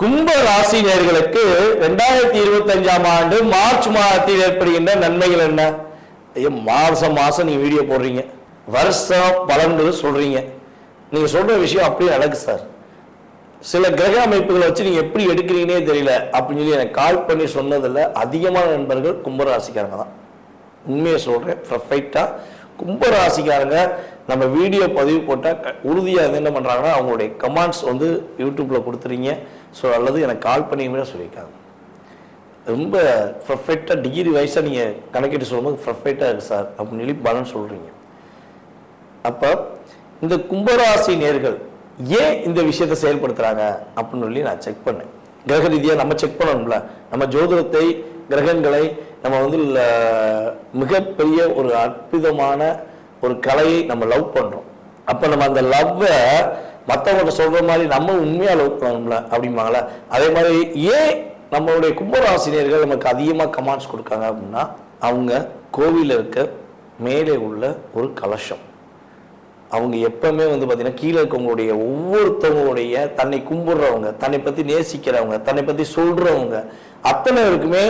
கும்ப ராசி நேயர்களுக்கு 2025ஆம் ஆண்டு மார்ச் மாதத்தில் ஏற்படுகின்ற நன்மைகள் என்ன? ஐயோ, மாசம் நீங்க வீடியோ போடுறீங்க, வருஷம் பலன்கள் சொல்றீங்க. நீங்க சொல்ற விஷயம் அப்படியே நடக்கு சார். சில கிரக அமைப்புகளை வச்சு நீங்க எப்படி எடுக்கிறீங்கன்னே தெரியல அப்படின்னு சொல்லி எனக்கு கால் பண்ணி சொன்னதில்ல அதிகமான நண்பர்கள் கும்பராசிக்காரங்க தான். உண்மையை சொல்றேன், பர்ஃபெக்டா கும்பராசிக்காரங்க நம்ம வீடியோ பதிவு போட்டால் உறுதியாக என்ன பண்ணுறாங்கன்னா அவங்களுடைய கமெண்ட்ஸ் வந்து யூடியூப்பில் கொடுத்துறீங்க. ஸோ அல்லது எனக்கு கால் பண்ணியுமே சொல்லியிருக்காங்க. ரொம்ப பர்ஃபெக்டாக டிகிரி வைஸாக நீங்கள் கணக்கிட்டு சொல்லும்போது பர்ஃபெக்டாக இருக்குது சார் அப்படின்னு சொல்லி பலன் சொல்கிறீங்க. அப்போ இந்த கும்பராசி நேர்கள் ஏன் இந்த விஷயத்தை செயல்படுத்துகிறாங்க அப்படின்னு சொல்லி நான் செக் பண்ணேன். கிரக ரீதியாக நம்ம செக் பண்ணணும்ல. நம்ம ஜோதிடத்தை, கிரகங்களை நம்ம வந்து மிகப்பெரிய ஒரு அற்புதமான ஒரு கலையை நம்ம லவ் பண்றோம். அப்ப நம்ம அந்த லவ்வை மற்றவங்க சொல்ற மாதிரி நம்ம உண்மையா லவ் பண்ணணும்ல அப்படிம்பாங்களே. அதே மாதிரி ஏன் நம்மளுடைய கும்பராசினியர்கள் நமக்கு அதிகமா கமெண்ட்ஸ் கொடுக்காங்க அப்படின்னா, அவங்க கோவிலில் இருக்க மேலே உள்ள ஒரு கலசம், அவங்க எப்பவுமே வந்து பார்த்தீங்கன்னா கீழே இருக்கவங்களுடைய ஒவ்வொருத்தவங்களுடைய தன்னை கும்பிடுறவங்க, தன்னை பற்றி நேசிக்கிறவங்க, தன்னை பற்றி சொல்றவங்க அத்தனை பேருக்குமே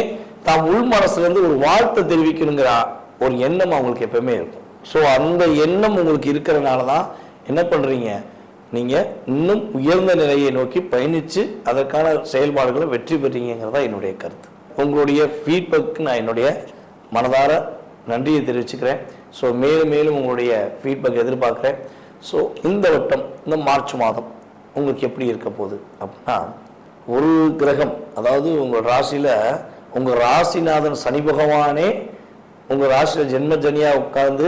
தாம் உள் மனசுல இருந்து ஒரு வாழ்த்தை தெரிவிக்கணுங்கிற ஒரு எண்ணம் அவங்களுக்கு எப்பவுமே இருக்கும். ஸோ அந்த எண்ணம் உங்களுக்கு இருக்கிறதுனால தான் என்ன பண்றீங்க, நீங்க இன்னும் உயர்ந்த நிலையை நோக்கி பயணிச்சு அதற்கான செயல்பாடுகளை வெற்றி பெறீங்கிறதா என்னுடைய கருத்து. உங்களுடைய ஃபீட்பேக்கு நான் என்னுடைய மனதார நன்றியை தெரிவிச்சுக்கிறேன். ஸோ மேலும் மேலும் உங்களுடைய ஃபீட்பேக் எதிர்பார்க்குறேன். ஸோ இந்த வட்டம், இந்த மார்ச் மாதம் உங்களுக்கு எப்படி இருக்க போகுது அப்படின்னா, ஒரு கிரகம், அதாவது உங்கள் ராசியில் உங்கள் ராசிநாதன் சனி பகவானே உங்கள் ராசியில் ஜென்மஜனியாக உட்கார்ந்து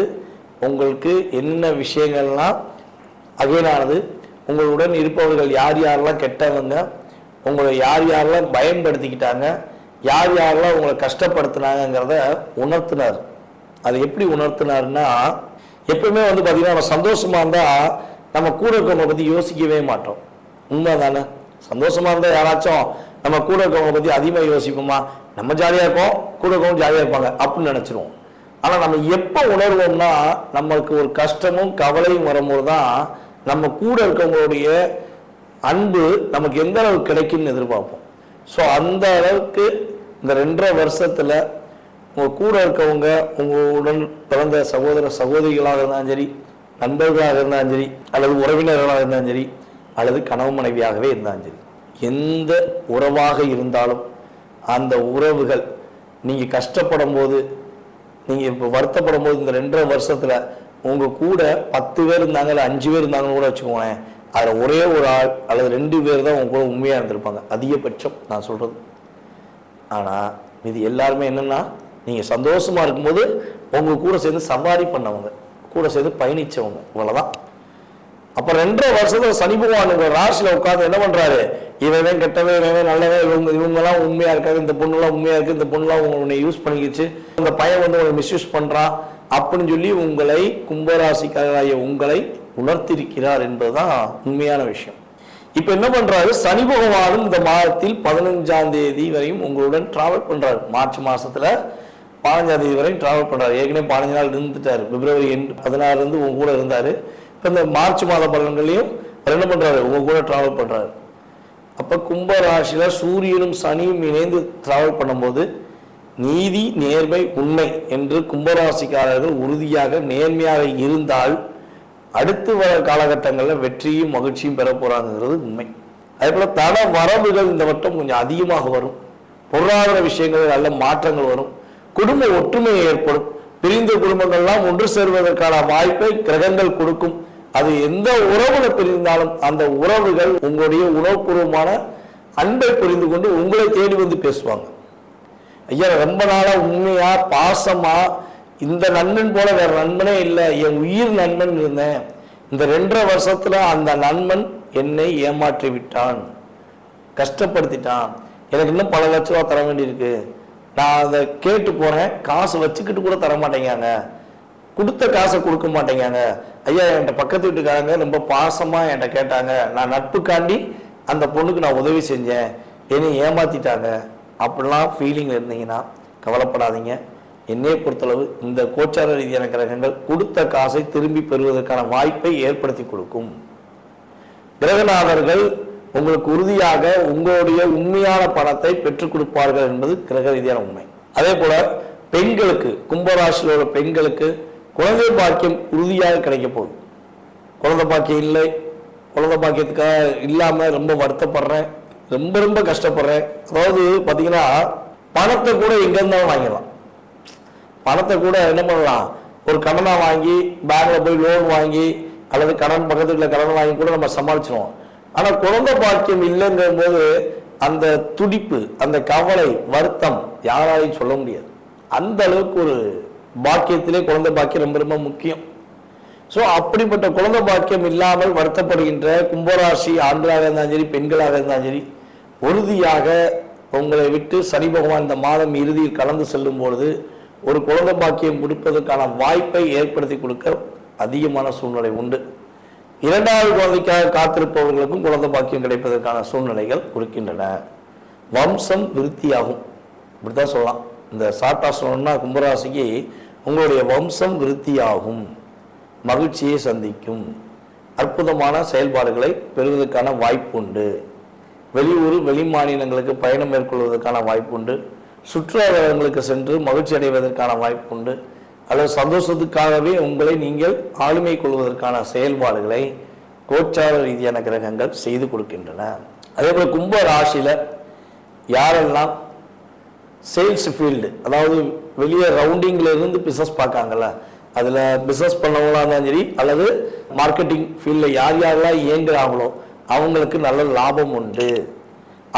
உங்களுக்கு என்ன விஷயங்கள்லாம் அகைனானது, உங்களுடன் இருப்பவர்கள் யார் யாரெல்லாம் கெட்டவங்க, உங்களை யார் யாரெல்லாம் பயன்படுத்திக்கிட்டாங்க, யார் யாரெல்லாம் உங்களை கஷ்டப்படுத்தினாங்கிறத உணர்த்தினார். அது எப்படி உணர்த்தினார்னா, எப்பவுமே வந்து பார்த்தீங்கன்னா நம்ம சந்தோஷமா இருந்தால் நம்ம கூட இருக்கவங்களை பற்றி யோசிக்கவே மாட்டோம். உண்மை தானே? சந்தோஷமா இருந்தால் யாராச்சும் நம்ம கூட இருக்கவங்களை பற்றி அதிகமாக யோசிப்போமா? நம்ம ஜாலியாக இருப்போம், கூட இருக்கவங்க ஜாலியாக இருப்பாங்க அப்படின்னு நினச்சிருவோம். ஆனால் நம்ம எப்போ உணர்வோம்னா, நமக்கு ஒரு கஷ்டமும் கவலையும் வரும்போது தான் நம்ம கூட இருக்கவங்களுடைய அன்பு நமக்கு எந்த அளவுக்கு கிடைக்கும்னு எதிர்பார்ப்போம். ஸோ அந்த அளவுக்கு இந்த 2.5 வருஷத்துல உங்கள் கூட இருக்கவங்க, உங்களுடன் பிறந்த சகோதர சகோதரிகளாக இருந்தாலும் சரி, நண்பர்களாக இருந்தாலும் சரி, அல்லது உறவினர்களாக இருந்தாலும் சரி, அல்லது கணவன் மனைவியாகவே இருந்தாலும் சரி, எந்த உறவாக இருந்தாலும் அந்த உறவுகள் நீங்கள் கஷ்டப்படும் போது, நீங்கள் இப்போ வருத்தப்படும் போது, இந்த 2.5 வருஷத்துல உங்கள் கூட 10 பேர் இருந்தாங்க, இல்லை 5 பேர் இருந்தாங்கன்னு கூட வச்சுக்கோங்களேன், அதில் ஒரே ஒரு ஆள் அல்லது 2 பேர் தான் உங்க கூட உண்மையாக இருந்திருப்பாங்க, அதிகபட்சம் நான் சொல்கிறது. ஆனால் இது எல்லாருமே என்னென்னா, நீங்கள் சந்தோஷமாக இருக்கும்போது உங்கள் கூட சேர்ந்து சவாரி பண்ணவங்க, கூட சேர்ந்து பயணித்தவங்க, இவ்வளோதான். அப்போ 2.5 வருஷத்துல சனி பகவான் உங்கள் ராசியில் உட்காந்து என்ன பண்ணுறாரு, இவன் கெட்டவன், இவன் நல்லவன், இவங்கெல்லாம் உண்மையாக இருக்காது, இந்த பொண்ணுலாம் உண்மையாக இருக்குது, இந்த பொண்ணுலாம் உங்களை யூஸ் பண்ணிக்கிச்சு, இந்த பையன் வந்து உங்களை மிஸ்யூஸ் பண்ணுறான் அப்படின்னு சொல்லி உங்களை, கும்பராசிக்காரராகிய உங்களை உணர்த்திருக்கிறார் என்பதுதான் உண்மையான விஷயம். இப்போ என்ன பண்ணுறாரு, சனி பகவானும் இந்த மாதத்தில் 15ஆம் தேதி வரையும் உங்களுடன் டிராவல் பண்ணுறாரு. மார்ச் மாதத்தில் 15ஆம் தேதி வரையும் டிராவல் பண்ணுறாரு. ஏற்கனவே 15 நாள் இருந்துட்டார். பிப்ரவரி 16 உங்க கூட இருந்தார். இப்போ இந்த மார்ச் மாத பலன்களையும் என்ன பண்ணுறாரு, உங்க கூட டிராவல் பண்ணுறாரு. அப்போ கும்பராசியில் சூரியனும் சனியும் இணைந்து டிராவல் பண்ணும்போது நீதி, நேர்மை, உண்மை என்று கும்பராசிக்காரர்கள் உறுதியாக நேர்மையாக இருந்தால் அடுத்து வர காலகட்டங்களில் வெற்றியும் மகிழ்ச்சியும் பெற போறாங்கிறது உண்மை. அதே போல தன வரவுகள் இந்த வட்டம் கொஞ்சம் அதிகமாக வரும். பொருளாதார விஷயங்கள் நல்ல மாற்றங்கள் வரும். குடும்ப ஒற்றுமை ஏற்படும். பிரிந்த குடும்பங்கள்லாம் ஒன்று சேர்வதற்கான வாய்ப்பை கிரகங்கள் கொடுக்கும். அது எந்த உறவுல பிரிந்தாலும் அந்த உறவுகள் உங்களுடைய உணவுபூர்வமான அன்பை புரிந்து கொண்டு உங்களை தேடி வந்து பேசுவாங்க. ஐயா, ரொம்ப நாளா உண்மையா பாசமா இந்த நண்பன் போல வேற நண்பனே இல்லை, என் உயிர் நண்பன் இருந்தேன், இந்த 2.5 வருஷத்துல அந்த நண்பன் என்னை ஏமாற்றி விட்டான், கஷ்டப்படுத்திட்டான், எனக்கு இன்னும் பல லட்ச ரூபா தர வேண்டியிருக்கு, நான் அதை கேட்டு போறேன், காசு வச்சுக்கிட்டு கூட தர மாட்டேங்காங்க, கொடுத்த காசை கொடுக்க மாட்டேங்காங்க, ஐயா என்கிட்ட பக்கத்து வீட்டுக்காரங்க ரொம்ப பாசமா என்கிட்ட கேட்டாங்க, நான் நட்புக்காண்டி அந்த பொண்ணுக்கு நான் உதவி செஞ்சேன், என்னை ஏமாத்திட்டாங்க, அப்படிலாம் ஃபீலிங் இருந்தீங்கன்னா கவலைப்படாதீங்க. என்னையை பொறுத்தளவு இந்த கோச்சார ரீதியான கிரகங்கள் கொடுத்த காசை திரும்பி பெறுவதற்கான வாய்ப்பை ஏற்படுத்தி கொடுக்கும். கிரகநாதர்கள் உங்களுக்கு உறுதியாக உங்களுடைய உண்மையான பணத்தை பெற்றுக் கொடுப்பார்கள் என்பது கிரக ரீதியான உண்மை. அதே போல பெண்களுக்கு, கும்பராசியில் உள்ள பெண்களுக்கு குழந்தை பாக்கியம் உறுதியாக கிடைக்க போகுது. குழந்தை பாக்கியம் இல்லை, குழந்தை பாக்கியத்துக்காக இல்லாம ரொம்ப வருத்தப்படுறேன், ரொம்ப ரொம்ப கஷ்டப்படுறேன். அதாவது பாத்தீங்கன்னா பணத்தை கூட எங்க இருந்தாலும் வாங்கிடலாம். பணத்தை கூட என்ன பண்ணலாம், ஒரு கடனா வாங்கி பேங்க்ல போய் லோன் வாங்கி அல்லது கடன் பக்கத்துல கடன் வாங்கி கூட நம்ம சமாளிச்சிருவோம். ஆனா குழந்தை பாக்கியம் இல்லைங்கிற போது அந்த துடிப்பு, அந்த கவலை, வருத்தம் யாராலையும் சொல்ல முடியாது. அந்த அளவுக்கு ஒரு பாக்கியத்திலே குழந்தை பாக்கியம் ரொம்ப ரொம்ப முக்கியம். ஸோ அப்படிப்பட்ட குழந்தை பாக்கியம் இல்லாமல் வருத்தப்படுகின்ற கும்பராசி ஆண்களாக இருந்தாலும் சரி, பெண்களாக இருந்தாலும் சரி, உறுதியாக உங்களை விட்டு சனி பகவான் இந்த மாதம் இறுதியில் கலந்து செல்லும் பொழுது ஒரு குழந்தை பாக்கியம் கொடுப்பதற்கான வாய்ப்பை ஏற்படுத்தி கொடுக்க அதிகமான சூழ்நிலை உண்டு. இரண்டாவது குழந்தைக்காக காத்திருப்பவர்களுக்கும் குழந்தை பாக்கியம் கிடைப்பதற்கான சூழ்நிலைகள் இருக்கின்றன. வம்சம் விருத்தியாகும், இப்படித்தான் சொல்லலாம். இந்த சாட்டா சொல்லணும்னா கும்பராசிக்கு உங்களுடைய வம்சம் விருத்தியாகும், மகிழ்ச்சியை சந்திக்கும், அற்புதமான செயல்பாடுகளை பெறுவதற்கான வாய்ப்பு உண்டு. வெளியூர் வெளி மாநிலங்களுக்கு பயணம் மேற்கொள்வதற்கான வாய்ப்பு உண்டு. சுற்றுலாத்தலங்களுக்கு சென்று மகிழ்ச்சி அடைவதற்கான வாய்ப்பு உண்டு. அல்லது சந்தோஷத்துக்காகவே உங்களை நீங்கள் ஆளுமை கொள்வதற்கான செயல்பாடுகளை கோச்சார ரீதியான கிரகங்கள் செய்து கொடுக்கின்றன. அதே போல கும்ப ராசியில யாரெல்லாம் சேல்ஸ் ஃபீல்டு, அதாவது வெளியே ரவுண்டிங்ல இருந்து பிசினஸ் பார்க்காங்கல்ல, அதுல பிசினஸ் பண்ணவங்களா இருந்தாலும் சரி அல்லது மார்க்கெட்டிங் ஃபீல்ட்ல யார் யாரெல்லாம் இயங்குறாங்களோ அவங்களுக்கு நல்ல லாபம் உண்டு.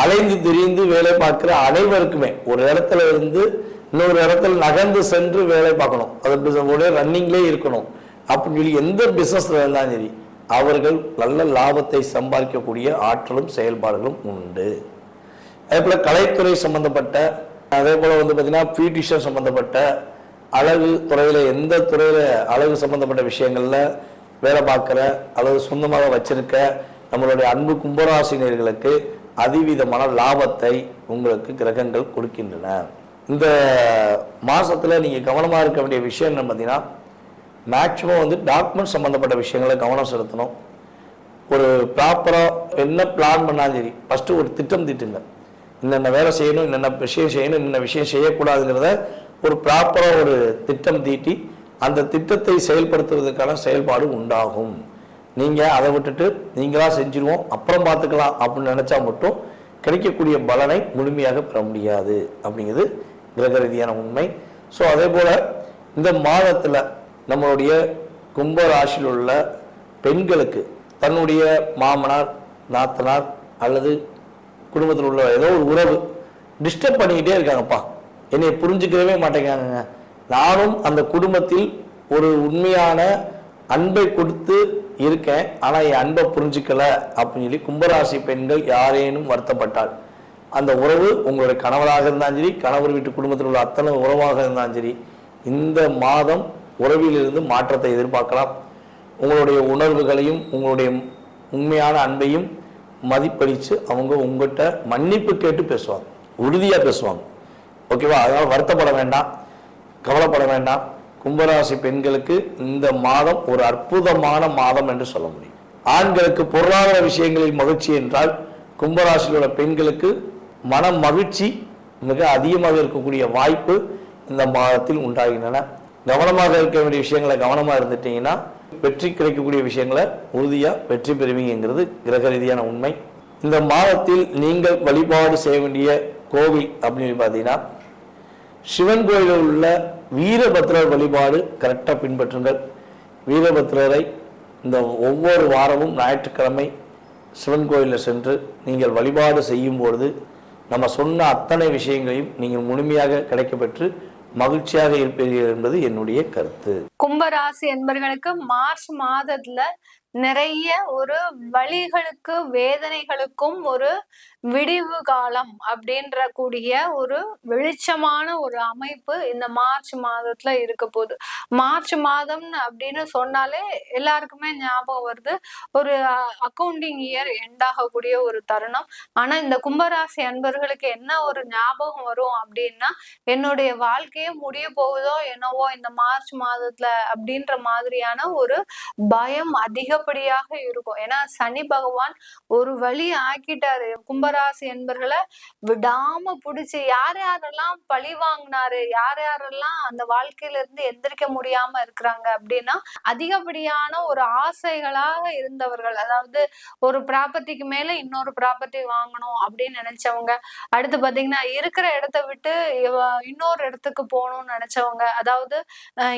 அலைந்து திரிந்து வேலை பார்க்கிற அனைவருக்குமே ஒரு இடத்துல இருந்து இன்னொரு இடத்துல நகர்ந்து சென்று வேலை பார்க்கணும், அது ரன்னிங்லேயே இருக்கணும் அப்படின்னு சொல்லி எந்த பிசினஸ்ல இருந்தாலும் சரி அவர்கள் நல்ல லாபத்தை சம்பாதிக்கக்கூடிய ஆற்றலும் செயல்பாடுகளும் உண்டு. அதே போல கலைத்துறை சம்பந்தப்பட்ட, அதே போல பார்த்தீங்கன்னா பியூட்டிஷியன் சம்பந்தப்பட்ட, அழகு துறையில எந்த துறையில அழகு சம்பந்தப்பட்ட விஷயங்கள்ல வேலை பார்க்கிற அல்லது சொந்தமாக வச்சிருக்க நம்மளுடைய அன்பு கும்பராசினியர்களுக்கு அதிவிதமான லாபத்தை உங்களுக்கு கிரகங்கள் கொடுக்கின்றன. இந்த மாசத்துல நீங்க கவனமா இருக்க வேண்டிய விஷயம் என்ன பார்த்தீங்கன்னா, மேக்சிமம் டாக்குமெண்ட் சம்பந்தப்பட்ட விஷயங்களை கவனம் செலுத்தணும். ஒரு ப்ராப்பரா என்ன பிளான் பண்ணாலும் சரி ஃபர்ஸ்ட் ஒரு திட்டம் திட்டுங்க. என்னென்ன வேலை செய்யணும், என்னென்ன விஷயம் செய்யணும், என்னென்ன விஷயம் செய்யக்கூடாதுங்கிறத ஒரு ப்ராப்பரா ஒரு திட்டம் தீட்டி அந்த திட்டத்தை செயல்படுத்துவதற்கான செயல்பாடு உண்டாகும். நீங்க அதை விட்டுட்டு நீங்களா செஞ்சிருவோம் அப்புறம் பார்த்துக்கலாம் அப்படின்னு நினைச்சா மட்டும் கிடைக்கக்கூடிய பலனை முழுமையாக பெற முடியாது அப்படிங்கிறது கிரக ரீதியான உண்மை. ஸோ அதே போல இந்த மாதத்துல நம்மளுடைய கும்ப ராசியில் உள்ள பெண்களுக்கு தன்னுடைய மாமனார், நாத்தனார் அல்லது குடும்பத்தில் உள்ள ஏதோ ஒரு உறவு டிஸ்டர்ப் பண்ணிக்கிட்டே இருக்காங்கப்பா, என்னை புரிஞ்சுக்கவே மாட்டேங்காங்க, நானும் அந்த குடும்பத்தில் ஒரு உண்மையான அன்பை கொடுத்து இருக்கேன் ஆனா என் அன்பை புரிஞ்சுக்கல அப்படின்னு சொல்லி கும்பராசி பெண்கள் யாரேனும் வருத்தப்பட்டால் அந்த உறவு உங்களுடைய கணவராக இருந்தாலும் சரி, கணவர் வீட்டு குடும்பத்தில் உள்ள அத்தனை உறவாக இருந்தாலும் சரி, இந்த மாதம் உறவிலிருந்து மாற்றத்தை எதிர்பார்க்கலாம். உங்களுடைய உணர்வுகளையும் உங்களுடைய உண்மையான அன்பையும் மதிப்பளித்து அவங்க உங்கள்கிட்ட மன்னிப்பு கேட்டு பேசுவாங்க, உறுதியா பேசுவாங்க. ஓகேவா? அதனால வருத்தப்பட வேண்டாம், கவலைப்பட வேண்டாம். கும்பராசி பெண்களுக்கு இந்த மாதம் ஒரு அற்புதமான மாதம் என்று சொல்ல முடியும். ஆண்களுக்கு பொருளாதார விஷயங்களில் மகிழ்ச்சி என்றால் கும்பராசியில் உள்ள பெண்களுக்கு மன மகிழ்ச்சி மிக அதிகமாக இருக்கக்கூடிய வாய்ப்பு இந்த மாதத்தில் உண்டாகின்றன. கவனமாக இருக்க வேண்டிய விஷயங்களை கவனமா இருந்துட்டீங்கன்னா வெற்றி கிடைக்கக்கூடிய விஷயங்களை உறுதியா வெற்றி பெறுவீங்கிறது கிரக ரீதியான உண்மை. இந்த மாதத்தில் நீங்கள் வழிபாடு செய்ய வேண்டிய கோவில் அப்படின்னு பார்த்தீங்கன்னா, சிவன் கோயிலில் உள்ள வீரபத்ரர் வழிபாடு கரெக்டாக பின்பற்றுங்கள். வீரபத்ரரை இந்த ஒவ்வொரு வாரமும் ஞாயிற்றுக்கிழமை சிவன் கோயிலில் சென்று நீங்கள் வழிபாடு செய்யும் பொழுது நம்ம சொன்ன அத்தனை விஷயங்களையும் நீங்கள் முழுமையாக கிடைக்கப்பெற்று மகிழ்ச்சியாக இருப்பீர்கள் என்பது என்னுடைய கருத்து. கும்பராசி என்பர்களுக்கு மார்ச் மாதத்துல நிறைய ஒரு வலிகளுக்கு வேதனைகளுக்கும் ஒரு விடிவு காலம் அப்படின்ற கூடிய ஒரு வெளிச்சமான ஒரு அமைப்பு இந்த மார்ச் மாதத்துல இருக்க போகுது. மார்ச் மாதம் அப்படின்னு சொன்னாலே எல்லாருக்குமே ஞாபகம் வருது ஒரு அக்கௌண்டிங் இயர் எண்ட் ஆகக்கூடிய ஒரு தருணம். ஆனா இந்த கும்பராசி அன்பர்களுக்கு என்ன ஒரு ஞாபகம் வரும் அப்படின்னா, என்னுடைய வாழ்க்கையே முடிய போகுதோ என்னவோ இந்த மார்ச் மாதத்துல அப்படின்ற மாதிரியான ஒரு பயம் அதிகப்படியான அதிகப்படியாக இருக்கும். ஏன்னா சனி பகவான் ஒரு வழி ஆக்கிட்டாரு. கும்பராசி என்பர்களை விடாம புடிச்சு யார் யாரெல்லாம் பழி வாங்கினாரு, யார் யாரெல்லாம் அந்த வாழ்க்கையில இருந்து எந்திரிக்க முடியாம இருக்கிறாங்க அப்படின்னா, அதிகப்படியான ஒரு ஆசைகளாக இருந்தவர்கள், அதாவது ஒரு ப்ராப்பர்ட்டிக்கு மேல இன்னொரு ப்ராப்பர்ட்டி வாங்கணும் அப்படின்னு நினைச்சவங்க, அடுத்து பாத்தீங்கன்னா இருக்கிற இடத்த விட்டு இன்னொரு இடத்துக்கு போகணும்னு நினைச்சவங்க, அதாவது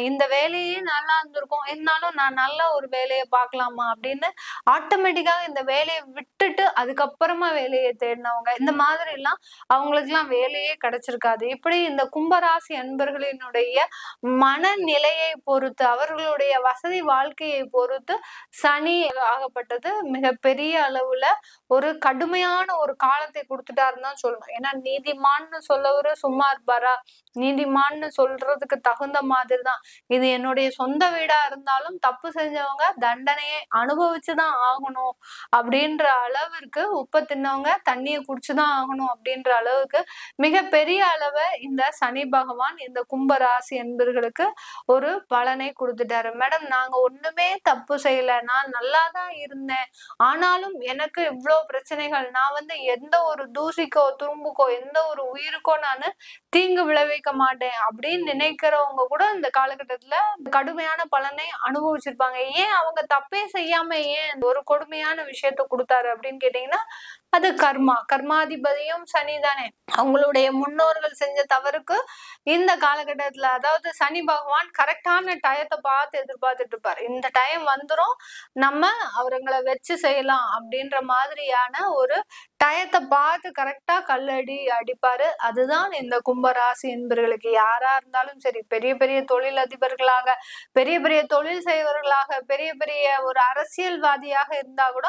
இந்த வேலையே நல்லா இருந்திருக்கும், இருந்தாலும் நான் நல்ல ஒரு வேலையை பார்க்கலாமா அப்படின்னு ஆட்டோமேட்டிக்காக இந்த வேலையை விட்டுட்டு அதுக்கப்புறமா வேலையை தேடினவங்க, இந்த மாதிரி எல்லாம் அவங்களுக்கு எல்லாம் வேலையே கிடைச்சிருக்காது. இப்படி இந்த கும்பராசி அன்பர்களினுடைய மனநிலையை பொறுத்து, அவர்களுடைய வசதி வாழ்க்கையை பொறுத்து சனி ஆகப்பட்டது மிக பெரிய அளவுல ஒரு கடுமையான ஒரு காலத்தை கொடுத்துட்டாருன்னு தான் சொல்லணும். ஏன்னா நீதிமான்னு சொல்லவரு சும்மா இருப்பாரா? நீதிமான்னு சொல்றதுக்கு தகுந்த மாதிரி தான். இது என்னுடைய சொந்த வீடா இருந்தாலும் தப்பு செஞ்சவங்க தண்டனையை அனுபவிச்சுதான் ஆகணும் அப்படின்ற அளவிற்கு, உப்ப தின்னவங்க தண்ணியை குடிச்சுதான் ஆகணும் அப்படின்ற அளவுக்கு மிக பெரிய அளவை இந்த சனி பகவான் இந்த கும்பராசி என்பர்களுக்கு ஒரு பலனை கொடுத்துட்டாரு. மேடம், நாங்க ஒண்ணுமே தப்பு செய்யல, நான் நல்லா தான் இருந்தேன், ஆனாலும் எனக்கு இவ்வளவு பிரச்சனைகள், நான் எந்த ஒரு தூசிக்கோ துரும்புக்கோ எந்த ஒரு உயிருக்கோ நான் தீங்கு விளைவிக்க மாட்டேன் அப்படின்னு நினைக்கிறவங்க கூட இந்த காலகட்டத்துல கடுமையான பலனை அனுபவிச்சிருப்பாங்க. ஏன் அவங்க தப்பே செய்யாம ஏன் ஒரு கொடுமையான விஷயத்த கொடுத்தாரு அப்படின்னு கேட்டீங்கன்னா, அது கர்மாதிபதியும் சனி தானே. அவங்களுடைய முன்னோர்கள் செஞ்ச தவறுக்கு இந்த காலகட்டத்துல, அதாவது சனி பகவான் கரெக்டான டயத்தை பார்த்து எதிர்பார்த்துட்டு இருப்பாரு. இந்த டைம் வந்துரும், நம்ம அவங்களை வச்சு செய்யலாம் அப்படின்ற மாதிரியான ஒரு டயத்தை பார்த்து கரெக்டா கல்லடி அடிப்பாரு. அதுதான் இந்த கும்பராசி என்பவர்களுக்கு யாரா இருந்தாலும் சரி, பெரிய பெரிய தொழில் அதிபர்களாக, பெரிய பெரிய தொழில் செய்வர்களாக, பெரிய பெரிய ஒரு அரசியல்வாதியாக இருந்தா கூட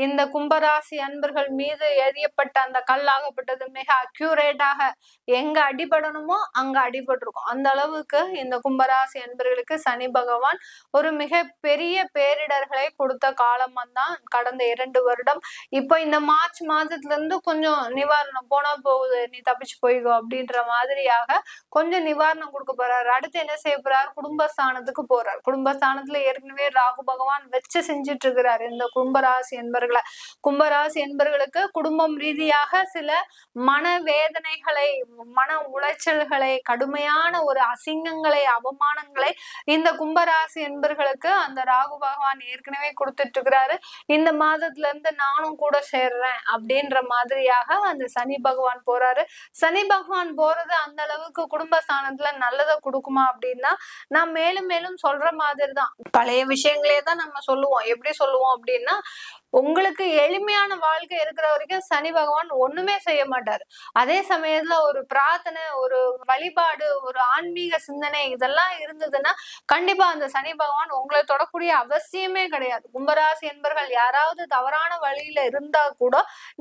இந்த கும்பராசி அன்பர்கள் மீது எரியப்பட்ட அந்த கல்லாகப்பட்டது மிக அக்யூரேட்டாக எங்க அடிபடணுமோ அங்க அடிபட்டிருக்கும். அந்த அளவுக்கு இந்த கும்பராசி அன்பர்களுக்கு சனி பகவான் ஒரு மிக பெரிய பேரிடர்களை கொடுத்த காலம் தான் கடந்த 2 வருடம். இப்போ இந்த மார்ச் மாதத்துல இருந்து கொஞ்சம் நிவாரணம், போனா போகுது, நீ தப்பிச்சு போய்கோ அப்படின்ற மாதிரியாக கொஞ்சம் நிவாரணம் கொடுக்க போறாரு. அடுத்து என்ன செய்ய போறாரு? குடும்பஸ்தானத்துக்கு போறாரு. குடும்பஸ்தானத்துல ஏற்கனவே ராகு பகவான் வச்சு செஞ்சுட்டு இருக்கிறாரு இந்த கும்பராசி என்பர்களை. கும்பராசி என்பர்களுக்கு குடும்பம் ரீதியாக சில மன வேதனைகளை, மன உளைச்சல்களை, கடுமையான ஒரு அசிங்கங்களை, அவமானங்களை இந்த கும்பராசி என்பர்களுக்கு அந்த ராகு பகவான் ஏற்கனவே கொடுத்துட்டு இருக்கிறாரு. இந்த மாதத்துல இருந்து நானும் கூட சேர்றேன் அப்படின்ற மாதிரியாக அந்த சனி பகவான் போறாரு. சனி பகவான் போறது அந்த அளவுக்கு குடும்பஸ்தானத்துல நல்லதை கொடுக்குமா அப்படின்னா, நான் மேலும் மேலும் சொல்ற மாதிரிதான், பழைய விஷயங்களே தான் நம்ம சொல்லுவோம். எப்படி சொல்லுவோம் அப்படின்னா, உங்களுக்கு எளிமையான வாழ்க்கை இருக்கிற வரைக்கும் சனி பகவான் ஒண்ணுமே செய்ய மாட்டாரு. அதே சமயத்துல ஒரு பிரார்த்தனை, ஒரு வழிபாடு, ஒரு ஆன்மீக சிந்தனை இதெல்லாம் இருந்ததுன்னா கண்டிப்பா அந்த சனி பகவான் உங்களை தொடக்கூடிய அவசியமே கிடையாது. கும்பராசி என்பர்கள் யாராவது தவறான வழியில இருந்தா கூட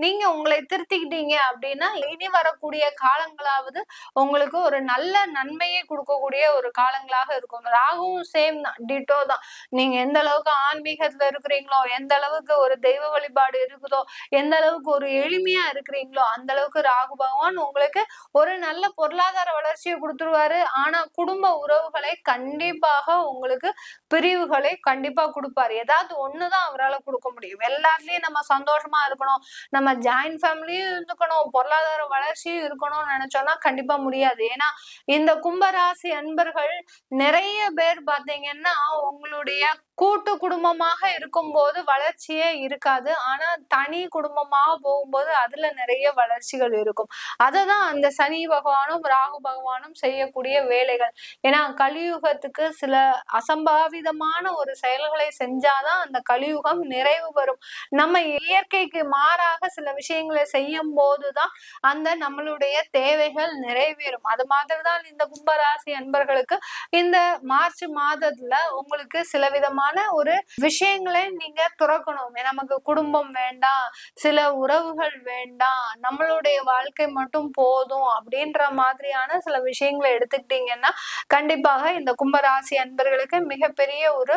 நீங்க உங்களை திருத்திக்கிட்டீங்க அப்படின்னா இனி வரக்கூடிய காலங்களாவது உங்களுக்கு ஒரு நல்ல நன்மையை கொடுக்கக்கூடிய ஒரு காலங்களாக இருக்கும். ராகுவும் சேம் தான், டிட்டோ தான். நீங்க எந்த அளவுக்கு ஆன்மீகத்துல இருக்கிறீங்களோ, எந்த அளவுக்கு ஒரு தெய்வ வழிபாடு இருக்குதோ, எந்த அளவுக்கு ஒரு எளிமையா இருக்கிறீங்களோ அந்த அளவுக்கு ராகு பகவான் உங்களுக்கு ஒரு நல்ல பொருளாதார வளர்ச்சியை கொடுத்துருவாரு. ஆனா குடும்ப உறவுகளை கண்டிப்பாக உங்களுக்கு பிரிவுகளை கண்டிப்பா கொடுப்பாரு. ஏதாவது ஒண்ணுதான் அவரால் கொடுக்க முடியும். எல்லாத்துலயும் நம்ம சந்தோஷமா இருக்கணும், நம்ம ஜாயிண்ட் ஃபேமிலியும் இருந்துக்கணும், பொருளாதார வளர்ச்சியும் இருக்கணும்னு நினைச்சோம்னா கண்டிப்பா முடியாது. ஏன்னா இந்த கும்பராசி அன்பர்கள் நிறைய பேர் பாத்தீங்கன்னா உங்களுடைய கூட்டு குடும்பமாக இருக்கும்போது வளர்ச்சியே இருக்காது. ஆனா தனி குடும்பமாக போகும்போது அதுல நிறைய வளர்ச்சிகள் இருக்கும். அததான் அந்த சனி பகவானும் ராகு பகவானும் செய்யக்கூடிய வேலைகள். ஏன்னா கலியுகத்துக்கு சில அசம்பாவிதமான ஒரு செயல்களை செஞ்சாதான் அந்த கலியுகம் நிறைவு பெறும். நம்ம இயற்கைக்கு மாறாக சில விஷயங்களை செய்யும் போதுதான் அந்த நம்மளுடைய தேவைகள் நிறைவேறும். அது மாதிரிதான் இந்த கும்பராசி அன்பர்களுக்கு இந்த மார்ச் மாதத்துல உங்களுக்கு சில விதமான ஒரு விஷயங்களை நீங்க துறக்கணும். நமக்கு குடும்பம் வேண்டாம், சில உறவுகள் வேண்டாம், நம்மளுடைய வாழ்க்கை மட்டும் போதும் அப்படின்ற மாதிரியான சில விஷயங்களை எடுத்துக்கிட்டீங்கன்னா கண்டிப்பாக இந்த கும்பராசி அன்பர்களுக்கு மிகப்பெரிய ஒரு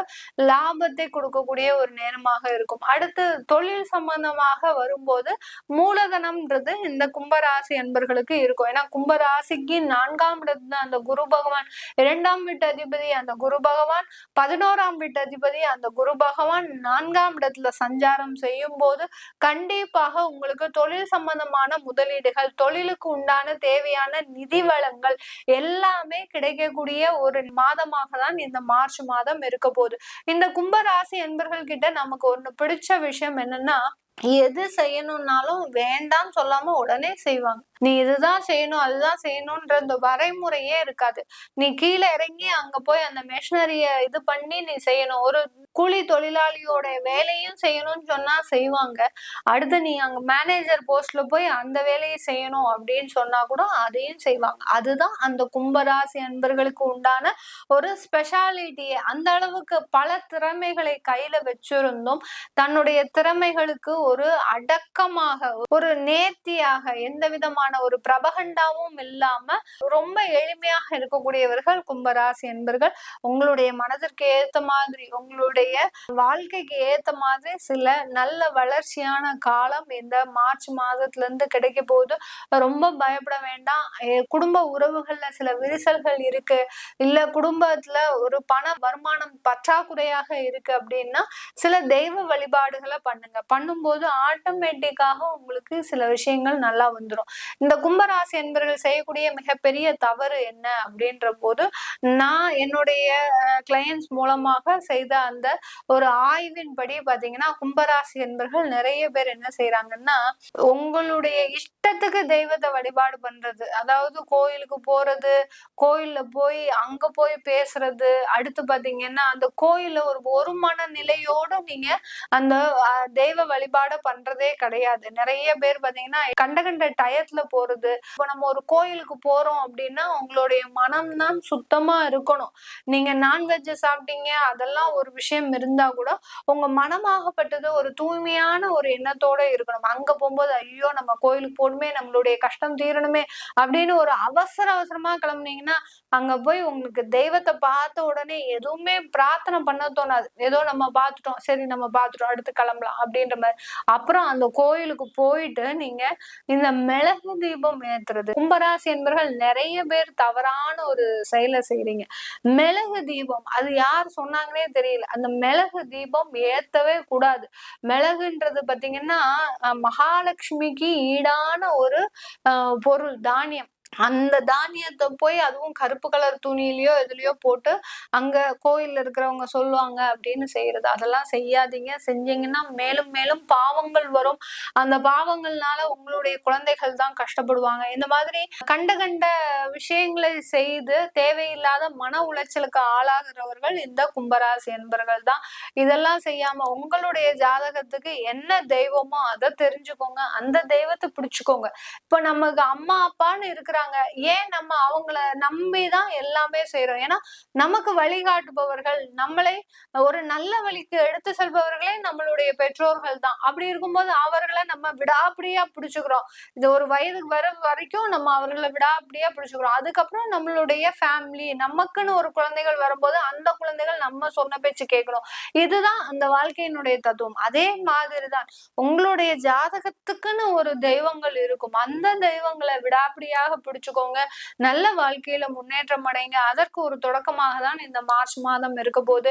லாபத்தை கொடுக்கக்கூடிய ஒரு நேரமாக இருக்கும். அடுத்து தொழில் சம்பந்தமாக வரும்போது மூலதனம்ன்றது இந்த கும்பராசி அன்பர்களுக்கு இருக்கும். ஏன்னா கும்பராசிக்கு 4ஆம் இடத்துல அந்த குரு பகவான், 2ஆம் வீட்டு அதிபதி அந்த குரு பகவான், 11ஆம் வீட்டு அதிபதி அதிபதி அந்த குரு பகவான் 4ஆம் இடத்துல சஞ்சாரம் செய்யும் போது கண்டிப்பாக உங்களுக்கு தொழில் சம்பந்தமான முதலீடுகள், தொழிலுக்கு உண்டான தேவையான நிதி வளங்கள் எல்லாமே கிடைக்கக்கூடிய ஒரு மாதமாக தான் இந்த மார்ச் மாதம் இருக்க போகுது. இந்த கும்பராசி என்பர்கள் கிட்ட நமக்கு ஒண்ணு பிடிச்ச விஷயம் என்னன்னா, எது செய்யணும்னாலும் வேண்டாம் சொல்லாம உடனே செய்வாங்க. நீ இதுதான் செய்யணும் அதுதான் செய்யணும்ன்ற இந்த வரைமுறையே இருக்காது. நீ கீழே இறங்கி அங்க போய் அந்த மெஷினரிய இது பண்ணி நீ செய்யணும். ஒரு கூலி தொழிலாளியோட வேலையும் செய்யணும்னு சொன்னா செய்வாங்க. அடுத்து நீ அங்க மேனேஜர் போஸ்ட்ல போய் அந்த வேலையை செய்யணும் அப்படின்னு சொன்னா கூட அதையும் செய்வாங்க. அதுதான் அந்த கும்பராசி அன்பர்களுக்கு உண்டான ஒரு ஸ்பெஷாலிட்டி. அந்த அளவுக்கு பல திறமைகளை கையில வச்சிருந்தும் தன்னுடைய திறமைகளுக்கு ஒரு அடக்கமாக, ஒரு நேர்த்தியாக, எந்த விதமான ஒரு பிரபகண்டாவும் இல்லாம ரொம்ப எளிமையாக இருக்கக்கூடியவர்கள் கும்பராசி என்பர்கள். உங்களுடைய மனதிற்கு ஏத்த மாதிரி, உங்களுடைய வாழ்க்கைக்கு ஏத்த மாதிரி சில நல்ல வளர்ச்சியான காலம் இந்த மார்ச் மாதத்துல இருந்து கிடைக்க போகுது. ரொம்ப பயப்பட வேண்டாம். குடும்ப உறவுகள்ல சில விரிசல்கள் இருக்கு, இல்ல குடும்பத்துல ஒரு பண வருமானம் பற்றாக்குறையாக இருக்கு அப்படின்னா சில தெய்வ வழிபாடுகளை பண்ணுங்க. பண்ணும்போது ஆட்டோமேட்டிக்காக உங்களுக்கு சில விஷயங்கள் நல்லா வந்துடும். இந்த கும்பராசி என்பவர்கள் செய்யக்கூடிய மிகப்பெரிய தவறு என்ன அப்படின்ற போது, நான் என்னுடைய கிளையன்ஸ் மூலமாக செய்த அந்த ஒரு ஆய்வின்படி பாத்தீங்கன்னா, கும்பராசி என்பவர்கள் நிறைய பேர் என்ன செய்யறாங்கன்னா, உங்களுடைய இஷ்டத்துக்கு தெய்வத்தை வழிபாடு பண்றது, அதாவது கோயிலுக்கு போறது, கோயில்ல போய் அங்க போய் பேசுறது, அடுத்து பாத்தீங்கன்னா அந்த கோயில்ல ஒரு மனநிலையோடு நீங்க அந்த தெய்வ வழிபாட பண்றதே கிடையாது. நிறைய பேர் பாத்தீங்கன்னா கண்ட டயத்துல போறது. இப்ப நம்ம ஒரு கோயிலுக்கு போறோம் அப்படின்னா உங்களுடைய மனம் தான் சுத்தமா இருக்கணும். நீங்க நான்வெஜ் சாப்பிட்டீங்க அதெல்லாம் ஒரு விஷயம் இருந்தா கூட உங்க மனமாகப்பட்டது ஒரு தூய்மையான ஒரு எண்ணத்தோட இருக்கணும். அங்க போகும்போது ஐயோ நம்ம கோயிலுக்கு போகணுமே, நம்மளுடைய கஷ்டம் தீரணுமே அப்படின்னு ஒரு அவசரமா கிளம்புனீங்கன்னா அங்க போய் உங்களுக்கு தெய்வத்தை பார்த்த உடனே எதுவுமே பிரார்த்தனை பண்ண தோணாது. ஏதோ நம்ம பார்த்துட்டோம், சரி நம்ம பார்த்துட்டோம் அடுத்து கிளம்பலாம் அப்படின்ற மாதிரி. அப்புறம் அந்த கோயிலுக்கு போயிட்டு நீங்க இந்த மிளகு தீபம் ஏத்துறது, கும்பராசி என்பவர்கள் நிறைய பேர் தவறான ஒரு செயலை செய்றீங்க. மிளகு தீபம் அது யார் சொன்னாங்கன்னே தெரியல. அந்த மிளகு தீபம் ஏத்தவே கூடாது. மிளகுன்றது பாத்தீங்கன்னா மகாலட்சுமிக்கு ஈடான ஒரு பொருள், தானியம். அந்த தானியத்தை போய் அதுவும் கருப்பு கலர் துணியிலயோ எதுலயோ போட்டு அங்க கோயில்ல இருக்கிறவங்க சொல்லுவாங்க அப்படின்னு செய்யறது, அதெல்லாம் செய்யாதீங்க. செஞ்சீங்கன்னா மேலும் மேலும் பாவங்கள் வரும். அந்த பாவங்கள்னால உங்களுடைய குழந்தைகள் தான் கஷ்டப்படுவாங்க. இந்த மாதிரி கண்ட விஷயங்களை செய்து தேவையில்லாத மன உளைச்சலுக்கு ஆளாகிறவர்கள் இந்த கும்பராசி என்பர்கள் தான். இதெல்லாம் செய்யாம உங்களுடைய ஜாதகத்துக்கு என்ன தெய்வமோ அதை தெரிஞ்சுக்கோங்க, அந்த தெய்வத்தை பிடிச்சுக்கோங்க. இப்ப நமக்கு அம்மா அப்பான்னு இருக்கிறாங்க, ஏன் நம்ம அவங்கள நம்பிதான் எல்லாமே செய்யறோம். ஏன்னா நமக்கு வழிகாட்டுபவர்கள், நம்மளை ஒரு நல்ல வழிக்கு எடுத்து செல்பவர்களே நம்மளுடைய பெற்றோர்கள் தான். அப்படி இருக்கும்போது அவர்களை நம்ம விடாப்பிடியா பிடிச்சுக்கிறோம். இது ஒரு வயதுக்கு வர வரைக்கும் நம்ம அவர்களை விடாப்பிடியா பிடிச்சுக்கிறோம். அதுக்கப்புறம் நம்மளுடைய ஃபேமிலி, நமக்குன்னு ஒரு குழந்தைகள் வரும்போது அந்த குழந்தைகள் நம்ம சொன்ன பேச்சு கேட்கணும். இதுதான் அந்த வாழ்க்கையினுடைய தத்துவம். அதே மாதிரிதான் உங்களுடைய ஜாதகத்துக்குன்னு ஒரு தெய்வங்கள் இருக்கும். அந்த தெய்வங்களை விடாப்பிடியாக பிடிச்சுக்கோங்க. நல்ல வாழ்க்கையில முன்னேற்றம் அடைங்க. அதற்கு ஒரு தொடக்கமாக தான் இந்த மார்ச் மாதம் இருக்க போது.